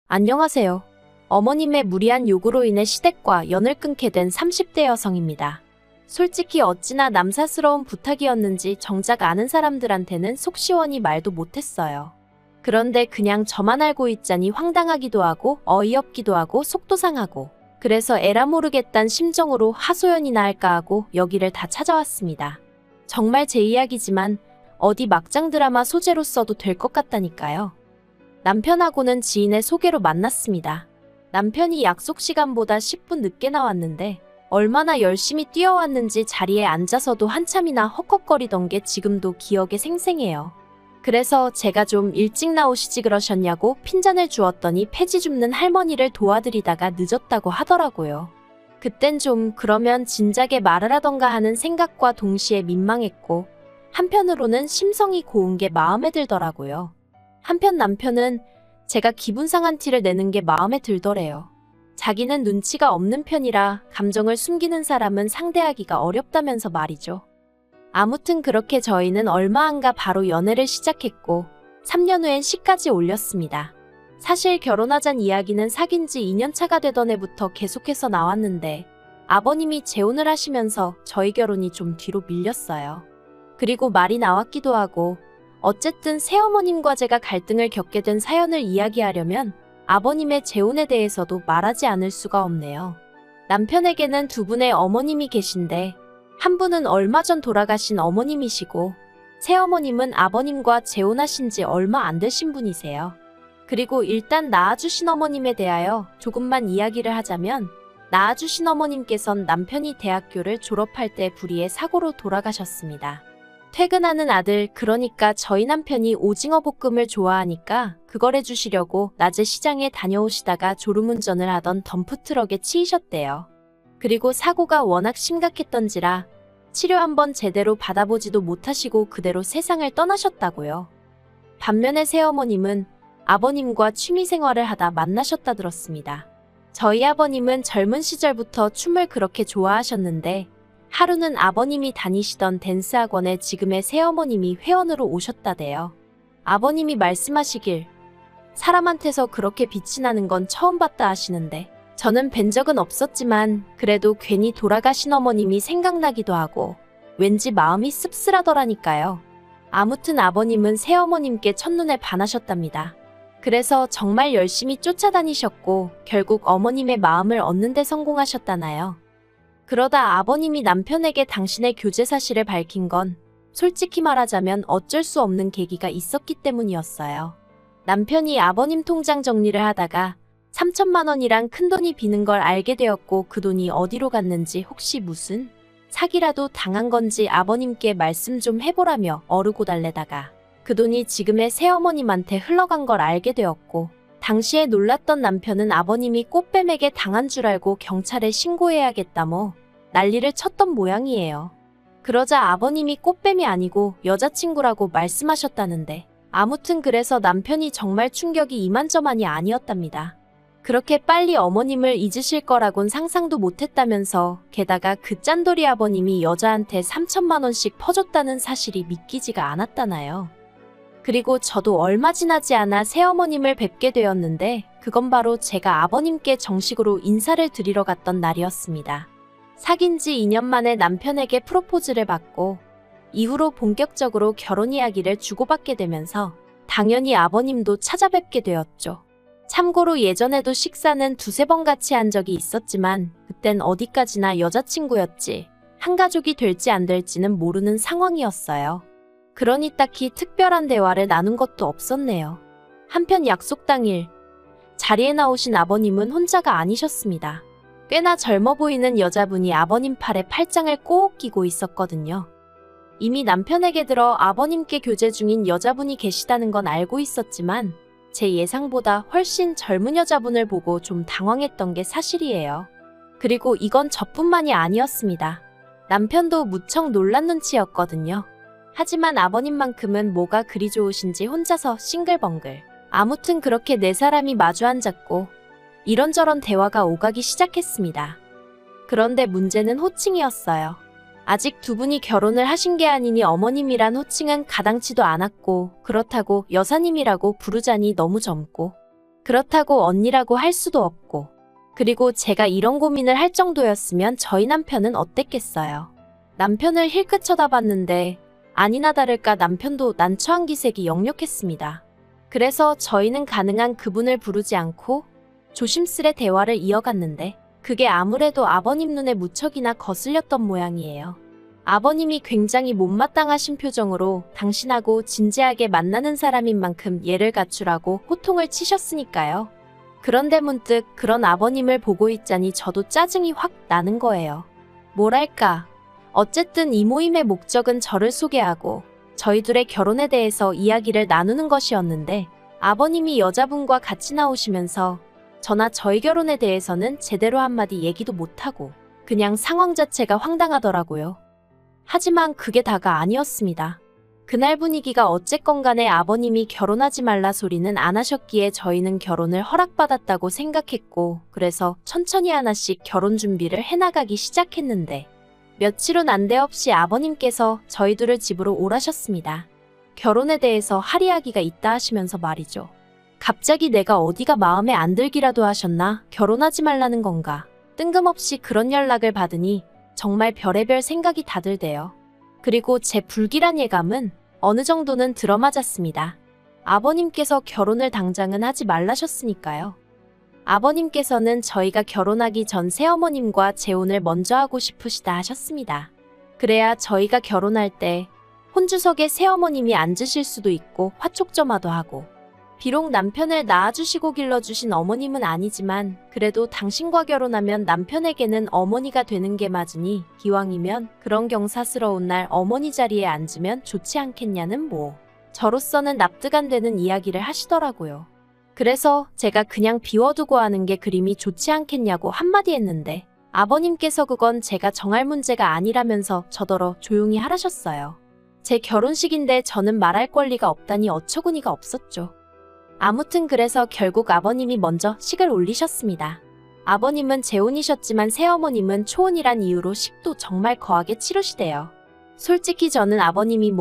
안녕하세요. 어머님의 무리한 요구로 인해 시댁과 연을 끊게 된 30대 여성입니다. 솔직히 어찌나 남사스러운 부탁이었는지 정작 아는 사람들한테는 속 시원히 말도 못했어요. 그런데 그냥 저만 알고 있자니 황당하기도 하고 어이없기도 하고 속도 상하고, 그래서 에라 모르겠단 심정으로 하소연이나 할까 하고 여기를 다 찾아왔습니다. 정말 제 이야기지만 어디 막장 드라마 소재로 써도 될 것 같다니까요. 남편하고는 지인의 소개로 만났습니다. 남편이 약속 시간보다 10분 늦게 나왔는데 얼마나 열심히 뛰어왔는지 자리에 앉아서도 한참이나 헉헉거리던 게 지금도 기억에 생생해요. 그래서 제가 좀 일찍 나오시지 그러셨냐고 핀잔을 주었더니 폐지 줍는 할머니를 도와드리다가 늦었다고 하더라고요. 그땐 좀 그러면 진작에 말을 하던가 하는 생각과 동시에 민망했고, 한편으로는 심성이 고운 게 마음에 들더라고요. 한편 남편은 제가 기분 상한 티를 내는 게 마음에 들더래요. 자기는 눈치가 없는 편이라 감정을 숨기는 사람은 상대하기가 어렵다면서 말이죠. 아무튼 그렇게 저희는 얼마 안 가 바로 연애를 시작했고 3년 후엔 시까지 올렸습니다. 사실 결혼하잔 이야기는 사귄 지 2년 차가 되던 해부터 계속해서 나왔는데 아버님이 재혼을 하시면서 저희 결혼이 좀 뒤로 밀렸어요. 그리고 말이 나왔기도 하고, 어쨌든 새어머님과 제가 갈등을 겪게 된 사연을 이야기하려면 아버님의 재혼에 대해서도 말하지 않을 수가 없네요. 남편에게는 두 분의 어머님이 계신데 한 분은 얼마 전 돌아가신 어머님이시고 새어머님은 아버님과 재혼하신 지 얼마 안 되신 분이세요. 그리고 일단 낳아주신 어머님에 대하여 조금만 이야기를 하자면, 낳아주신 어머님께선 남편이 대학교를 졸업할 때 불의의 사고로 돌아가셨습니다. 퇴근하는 아들, 그러니까 저희 남편이 오징어 볶음을 좋아하니까 그걸 해주시려고 낮에 시장에 다녀오시다가 졸음운전을 하던 덤프트럭에 치이셨대요. 그리고 사고가 워낙 심각했던지라 치료 한번 제대로 받아보지도 못하시고 그대로 세상을 떠나셨다고요. 반면에 새어머님은 아버님과 취미생활을 하다 만나셨다 들었습니다. 저희 아버님은 젊은 시절부터 춤을 그렇게 좋아하셨는데 하루는 아버님이 다니시던 댄스 학원에 지금의 새어머님이 회원으로 오셨다대요. 아버님이 말씀하시길, 사람한테서 그렇게 빛이 나는 건 처음 봤다 하시는데 저는 뵌 적은 없었지만 그래도 괜히 돌아가신 어머님이 생각나기도 하고 왠지 마음이 씁쓸하더라니까요. 아무튼 아버님은 새어머님께 첫눈에 반하셨답니다. 그래서 정말 열심히 쫓아다니셨고 결국 어머님의 마음을 얻는 데 성공하셨다나요. 그러다 아버님이 남편에게 당신의 교제 사실을 밝힌 건 솔직히 말하자면 어쩔 수 없는 계기가 있었기 때문이었어요. 남편이 아버님 통장 정리를 하다가 3천만 원이란 큰돈이 비는 걸 알게 되었고 그 돈이 어디로 갔는지 혹시 무슨 사기라도 당한 건지 아버님께 말씀 좀 해보라며 어르고 달래다가 그 돈이 지금의 새어머님한테 흘러간 걸 알게 되었고, 당시에 놀랐던 남편은 아버님이 꽃뱀에게 당한 줄 알고 경찰에 신고해야겠다며 난리를 쳤던 모양이에요. 그러자 아버님이 꽃뱀이 아니고 여자친구라고 말씀하셨다는데, 아무튼 그래서 남편이 정말 충격이 이만저만이 아니었답니다. 그렇게 빨리 어머님을 잊으실 거라곤 상상도 못했다면서, 게다가 그 짠돌이 아버님이 여자한테 3천만 원씩 퍼줬다는 사실이 믿기지가 않았다나요. 그리고 저도 얼마 지나지 않아 새어머님을 뵙게 되었는데 그건 바로 제가 아버님께 정식으로 인사를 드리러 갔던 날이었습니다. 사귄 지 2년 만에 남편에게 프로포즈를 받고 이후로 본격적으로 결혼 이야기를 주고받게 되면서 당연히 아버님도 찾아뵙게 되었죠. 참고로 예전에도 식사는 두세 번 같이 한 적이 있었지만 그땐 어디까지나 여자친구였지 한 가족이 될지 안 될지는 모르는 상황이었어요. 그러니 딱히 특별한 대화를 나눈 것도 없었네요. 한편 약속 당일 자리에 나오신 아버님은 혼자가 아니셨습니다. 꽤나 젊어 보이는 여자분이 아버님 팔에 팔짱을 꼭 끼고 있었거든요. 이미 남편에게 들어 아버님께 교제 중인 여자분이 계시다는 건 알고 있었지만 제 예상보다 훨씬 젊은 여자분을 보고 좀 당황했던 게 사실이에요. 그리고 이건 저뿐만이 아니었습니다. 남편도 무척 놀란 눈치였거든요. 하지만 아버님만큼은 뭐가 그리 좋으신지 혼자서 싱글벙글. 아무튼 그렇게 네 사람이 마주 앉았고 이런저런 대화가 오가기 시작했습니다. 그런데 문제는 호칭이었어요. 아직 두 분이 결혼을 하신 게 아니니 어머님이란 호칭은 가당치도 않았고, 그렇다고 여사님이라고 부르자니 너무 젊고, 그렇다고 언니라고 할 수도 없고. 그리고 제가 이런 고민을 할 정도였으면 저희 남편은 어땠겠어요. 남편을 힐끗 쳐다봤는데 아니나 다를까 남편도 난처한 기색이 역력했습니다. 그래서 저희는 가능한 그분을 부르지 않고 조심스레 대화를 이어갔는데 그게 아무래도 아버님 눈에 무척이나 거슬렸던 모양이에요. 아버님이 굉장히 못마땅하신 표정으로 당신하고 진지하게 만나는 사람인 만큼 예를 갖추라고 호통을 치셨으니까요. 그런데 문득 그런 아버님을 보고 있자니 저도 짜증이 확 나는 거예요. 뭐랄까. 어쨌든 이 모임의 목적은 저를 소개하고 저희 둘의 결혼에 대해서 이야기를 나누는 것이었는데 아버님이 여자분과 같이 나오시면서 저나 저희 결혼에 대해서는 제대로 한마디 얘기도 못하고 그냥 상황 자체가 황당하더라고요. 하지만 그게 다가 아니었습니다. 그날 분위기가 어쨌건 간에 아버님이 결혼하지 말라 소리는 안 하셨기에 저희는 결혼을 허락받았다고 생각했고 그래서 천천히 하나씩 결혼 준비를 해나가기 시작했는데 며칠 후 난데없이 아버님께서 저희들을 집으로 오라셨습니다. 결혼에 대해서 할 이야기가 있다 하시면서 말이죠. 갑자기 내가 어디가 마음에 안 들기라도 하셨나? 결혼하지 말라는 건가? 뜬금없이 그런 연락을 받으니 정말 별의별 생각이 다 들대요. 그리고 제 불길한 예감은 어느 정도는 들어맞았습니다. 아버님께서 결혼을 당장은 하지 말라셨으니까요. 아버님께서는 저희가 결혼하기 전 새어머님과 재혼을 먼저 하고 싶으시다 하셨습니다. 그래야 저희가 결혼할 때 혼주석에 새어머님이 앉으실 수도 있고 화촉점화도 하고 비록 남편을 낳아주시고 길러주신 어머님은 아니지만 그래도 당신과 결혼하면 남편에게는 어머니가 되는 게 맞으니 기왕이면 그런 경사스러운 날 어머니 자리에 앉으면 좋지 않겠냐는 저로서는 납득 안 되는 이야기를 하시더라고요. 그래서 제가 그냥 비워두고 하는 게 그림이 좋지 않겠냐고 한마디 했는데 아버님께서 그건 제가 정할 문제가 아니라면서 저더러 조용히 하라셨어요. 제 결혼식인데 저는 말할 권리가 없다니 어처구니가 없었죠. 아무튼 그래서 결국 아버님이 먼저 식을 올리셨습니다. 아버님은 재혼이셨지만 새어머님은 초혼이란 이유로 식도 정말 거하게 치르시대요. 솔직히 저는 아버님이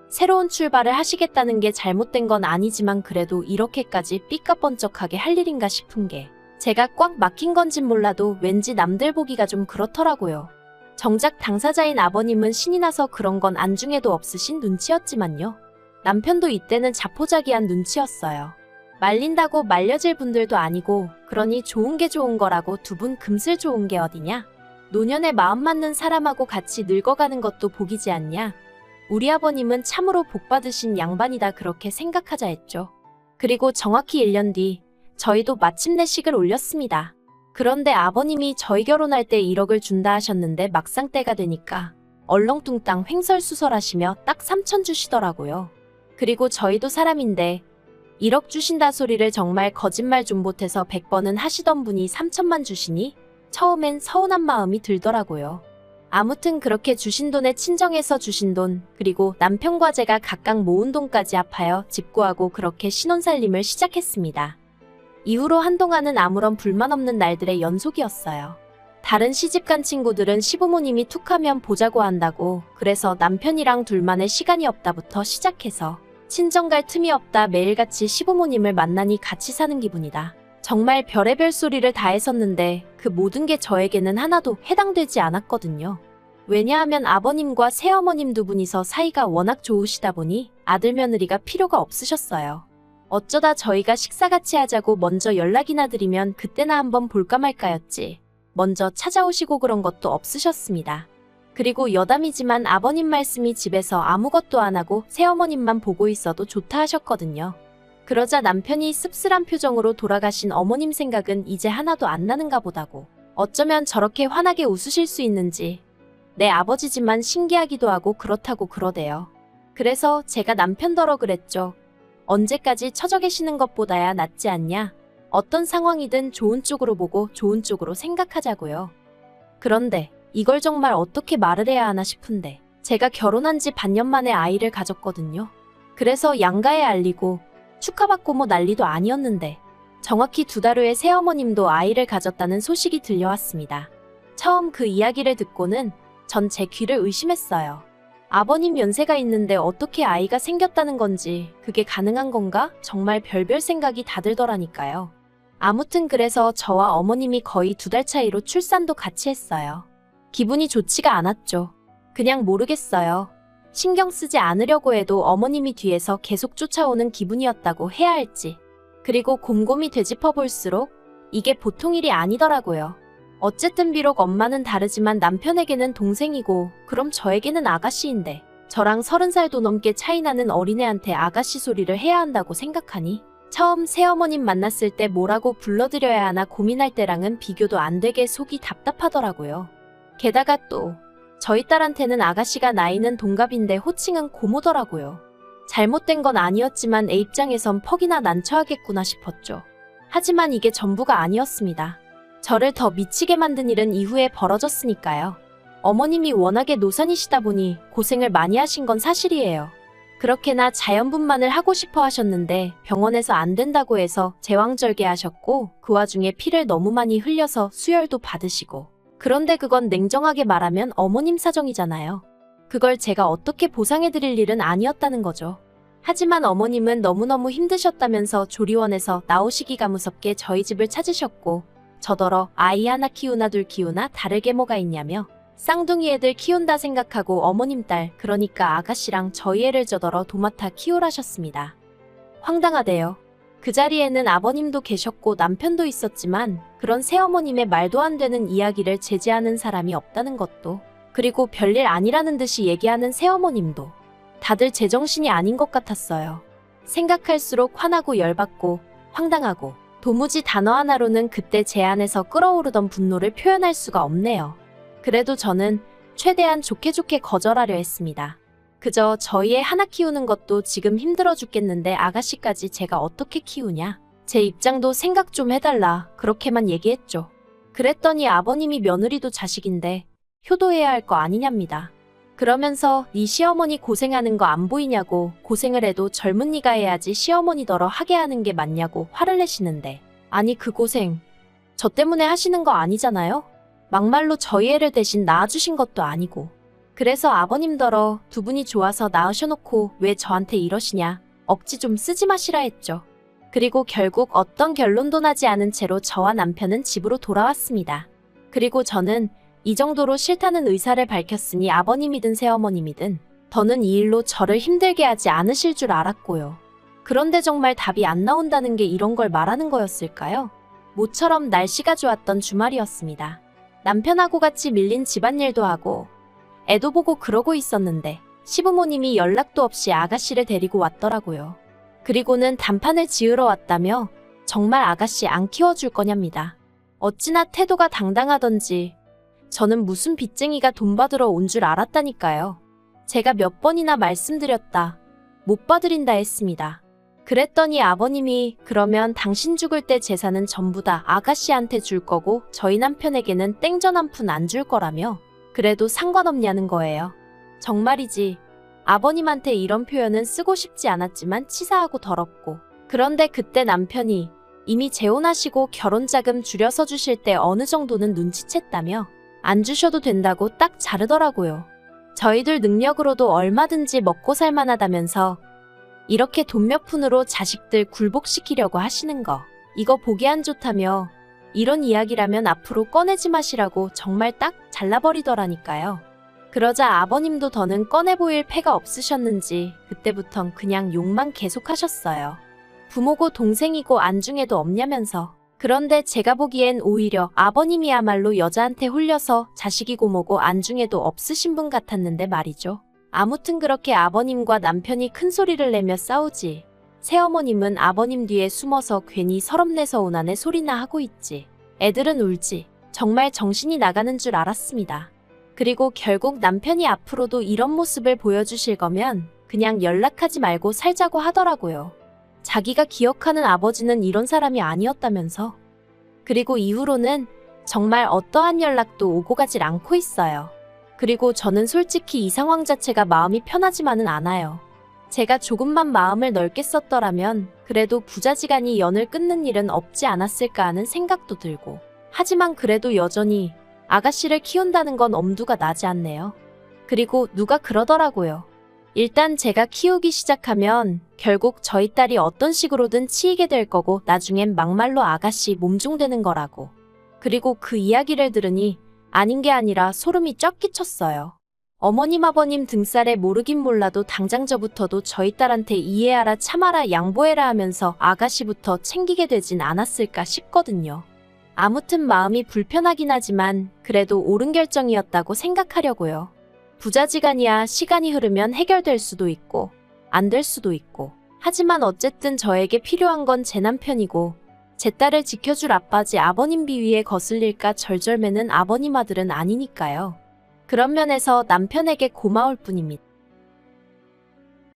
새로운 출발을 하시겠다는 게 잘못된 건 아니지만 그래도 이렇게까지 삐까뻔쩍하게 할 일인가 싶은 게 제가 꽉 막힌 건진 몰라도 왠지 남들 보기가 좀 그렇더라고요. 정작 당사자인 아버님은 신이 나서 그런 건 안중에도 없으신 눈치였지만요. 남편도 이때는 자포자기한 눈치였어요. 말린다고 말려질 분들도 아니고 그러니 좋은 게 좋은 거라고 두 분 금슬 좋은 게 어디냐? 노년에 마음 맞는 사람하고 같이 늙어가는 것도 복이지 않냐? 우리 아버님은 참으로 복받으신 양반이다 그렇게 생각하자 했죠. 그리고 정확히 1년 뒤 저희도 마침내 식을 올렸습니다. 그런데 아버님이 저희 결혼할 때 1억을 준다 하셨는데 막상 때가 되니까 얼렁뚱땅 횡설수설하시며 딱 3천 주시더라고요. 그리고 저희도 사람인데 1억 주신다 소리를 정말 거짓말 좀 못해서 100번은 하시던 분이 3천만 주시니 처음엔 서운한 마음이 들더라고요. 아무튼 그렇게 주신 돈에 친정에서 주신 돈, 그리고 남편과 제가 각각 모은 돈까지 합하여 집 구하고 그렇게 신혼살림을 시작했습니다. 이후로 한동안은 아무런 불만 없는 날들의 연속이었어요. 다른 시집간 친구들은 시부모님이 툭하면 보자고 한다고 그래서 남편이랑 둘만의 시간이 없다부터 시작해서 친정 갈 틈이 없다 매일같이 시부모님을 만나니 같이 사는 기분이다. 정말 별의별 소리를 다 했었는데 그 모든 게 저에게는 하나도 해당되지 않았거든요. 왜냐하면 아버님과 새어머님 두 분이서 사이가 워낙 좋으시다 보니 아들 며느리가 필요가 없으셨어요. 어쩌다 저희가 식사 같이 하자고 먼저 연락이나 드리면 그때나 한번 볼까 말까였지. 먼저 찾아오시고 그런 것도 없으셨습니다. 그리고 여담이지만 아버님 말씀이 집에서 아무것도 안 하고 새어머님만 보고 있어도 좋다 하셨거든요. 그러자 남편이 씁쓸한 표정으로 돌아가신 어머님 생각은 이제 하나도 안 나는가 보다고. 어쩌면 저렇게 환하게 웃으실 수 있는지. 내 아버지지만 신기하기도 하고 그렇다고 그러대요. 그래서 제가 남편더러 그랬죠. 언제까지 처져 계시는 것보다야 낫지 않냐? 어떤 상황이든 좋은 쪽으로 보고 좋은 쪽으로 생각하자고요. 그런데 이걸 정말 어떻게 말을 해야 하나 싶은데 제가 결혼한 지 반년 만에 아이를 가졌거든요. 그래서 양가에 알리고 축하받고 난리도 아니었는데 정확히 2달 후에 새어머님도 아이를 가졌다는 소식이 들려왔습니다. 처음 그 이야기를 듣고는 전 제 귀를 의심했어요. 아버님 연세가 있는데 어떻게 아이가 생겼다는 건지, 그게 가능한 건가? 정말 별별 생각이 다 들더라니까요. 아무튼 그래서 저와 어머님이 거의 2달 차이로 출산도 같이 했어요. 기분이 좋지가 않았죠. 그냥 모르겠어요. 신경 쓰지 않으려고 해도 어머님이 뒤에서 계속 쫓아오는 기분이었다고 해야 할지. 그리고 곰곰이 되짚어 볼수록 이게 보통 일이 아니더라고요. 어쨌든 비록 엄마는 다르지만 남편에게는 동생이고, 그럼 저에게는 아가씨인데, 저랑 30살도 넘게 차이나는 어린애한테 아가씨 소리를 해야 한다고 생각하니 처음 새어머님 만났을 때 뭐라고 불러드려야 하나 고민할 때랑은 비교도 안 되게 속이 답답하더라고요. 게다가 또 저희 딸한테는 아가씨가 나이는 동갑인데 호칭은 고모더라고요. 잘못된 건 아니었지만 애 입장에선 퍽이나 난처하겠구나 싶었죠. 하지만 이게 전부가 아니었습니다. 저를 더 미치게 만든 일은 이후에 벌어졌으니까요. 어머님이 워낙에 노산이시다 보니 고생을 많이 하신 건 사실이에요. 그렇게나 자연분만을 하고 싶어 하셨는데 병원에서 안 된다고 해서 제왕절개 하셨고, 그 와중에 피를 너무 많이 흘려서 수혈도 받으시고. 그런데 그건 냉정하게 말하면 어머님 사정이잖아요. 그걸 제가 어떻게 보상해드릴 일은 아니었다는 거죠. 하지만 어머님은 너무너무 힘드셨다면서 조리원에서 나오시기가 무섭게 저희 집을 찾으셨고, 저더러 아이 하나 키우나 둘 키우나 다를 게 뭐가 있냐며 쌍둥이 애들 키운다 생각하고 어머님 딸, 그러니까 아가씨랑 저희 애를 저더러 도맡아 키우라셨습니다. 황당하대요. 그 자리에는 아버님도 계셨고 남편도 있었지만 그런 새어머님의 말도 안 되는 이야기를 제지하는 사람이 없다는 것도, 그리고 별일 아니라는 듯이 얘기하는 새어머님도 다들 제정신이 아닌 것 같았어요. 생각할수록 화나고 열받고 황당하고, 도무지 단어 하나로는 그때 제 안에서 끓어오르던 분노를 표현할 수가 없네요. 그래도 저는 최대한 좋게 거절하려 했습니다. 그저 저희 애 하나 키우는 것도 지금 힘들어 죽겠는데 아가씨까지 제가 어떻게 키우냐. 제 입장도 생각 좀 해달라. 그렇게만 얘기했죠. 그랬더니 아버님이 며느리도 자식인데 효도해야 할 거 아니냐입니다. 그러면서 네 시어머니 고생하는 거 안 보이냐고, 고생을 해도 젊은이가 해야지 시어머니더러 하게 하는 게 맞냐고 화를 내시는데, 아니 그 고생 저 때문에 하시는 거 아니잖아요? 막말로 저희 애를 대신 낳아주신 것도 아니고. 그래서 아버님더러 두 분이 좋아서 낳으셔놓고 왜 저한테 이러시냐, 억지 좀 쓰지 마시라 했죠. 그리고 결국 어떤 결론도 나지 않은 채로 저와 남편은 집으로 돌아왔습니다. 그리고 저는 이 정도로 싫다는 의사를 밝혔으니 아버님이든 새어머님이든 더는 이 일로 저를 힘들게 하지 않으실 줄 알았고요. 그런데 정말 답이 안 나온다는 게 이런 걸 말하는 거였을까요? 모처럼 날씨가 좋았던 주말이었습니다. 남편하고 같이 밀린 집안일도 하고 애도 보고 그러고 있었는데 시부모님이 연락도 없이 아가씨를 데리고 왔더라고요. 그리고는 단판을 지으러 왔다며 정말 아가씨 안 키워줄 거냐입니다. 어찌나 태도가 당당하던지 저는 무슨 빚쟁이가 돈 받으러 온 줄 알았다니까요. 제가 몇 번이나 말씀드렸다. 못 봐드린다 했습니다. 그랬더니 아버님이 그러면 당신 죽을 때 재산은 전부 다 아가씨한테 줄 거고 저희 남편에게는 땡전 한 푼 안 줄 거라며 그래도 상관없냐는 거예요. 정말이지. 아버님한테 이런 표현은 쓰고 싶지 않았지만 치사하고 더럽고. 그런데 그때 남편이 이미 재혼하시고 결혼자금 줄여서 주실 때 어느 정도는 눈치챘다며 안 주셔도 된다고 딱 자르더라고요. 저희들 능력으로도 얼마든지 먹고 살만하다면서 이렇게 돈 몇 푼으로 자식들 굴복시키려고 하시는 거 이거 보기 안 좋다며 이런 이야기라면 앞으로 꺼내지 마시라고 정말 딱 잘라버리더라니까요. 그러자 아버님도 더는 꺼내 보일 패가 없으셨는지 그때부턴 그냥 욕만 계속하셨어요. 부모고 동생이고 안중에도 없냐면서. 그런데 제가 보기엔 오히려 아버님이야말로 여자한테 홀려서 자식이고 뭐고 안중에도 없으신 분 같았는데 말이죠. 아무튼 그렇게 아버님과 남편이 큰 소리를 내며 싸우지. 새어머님은 아버님 뒤에 숨어서 괜히 서럽내서 오나네 소리나 하고 있지. 애들은 울지. 정말 정신이 나가는 줄 알았습니다. 그리고 결국 남편이 앞으로도 이런 모습을 보여주실 거면 그냥 연락하지 말고 살자고 하더라고요. 자기가 기억하는 아버지는 이런 사람이 아니었다면서. 그리고 이후로는 정말 어떠한 연락도 오고 가질 않고 있어요. 그리고 저는 솔직히 이 상황 자체가 마음이 편하지만은 않아요. 제가 조금만 마음을 넓게 썼더라면 그래도 부자지간이 연을 끊는 일은 없지 않았을까 하는 생각도 들고. 하지만 그래도 여전히 아가씨를 키운다는 건 엄두가 나지 않네요. 그리고 누가 그러더라고요. 일단 제가 키우기 시작하면 결국 저희 딸이 어떤 식으로든 치이게 될 거고 나중엔 막말로 아가씨 몸종되는 거라고. 그리고 그 이야기를 들으니 아닌 게 아니라 소름이 쫙 끼쳤어요. 어머님 아버님 등살에 모르긴 몰라도 당장 저부터도 저희 딸한테 이해하라 참아라 양보해라 하면서 아가씨부터 챙기게 되진 않았을까 싶거든요. 아무튼 마음이 불편하긴 하지만 그래도 옳은 결정이었다고 생각하려고요. 부자지간이야 시간이 흐르면 해결될 수도 있고 안 될 수도 있고 하지만 어쨌든 저에게 필요한 건 제 남편이고 제 딸을 지켜줄 아빠지 아버님 비위에 거슬릴까 절절매는 아버님 아들은 아니니까요. 그런 면에서 남편에게 고마울 뿐입니다.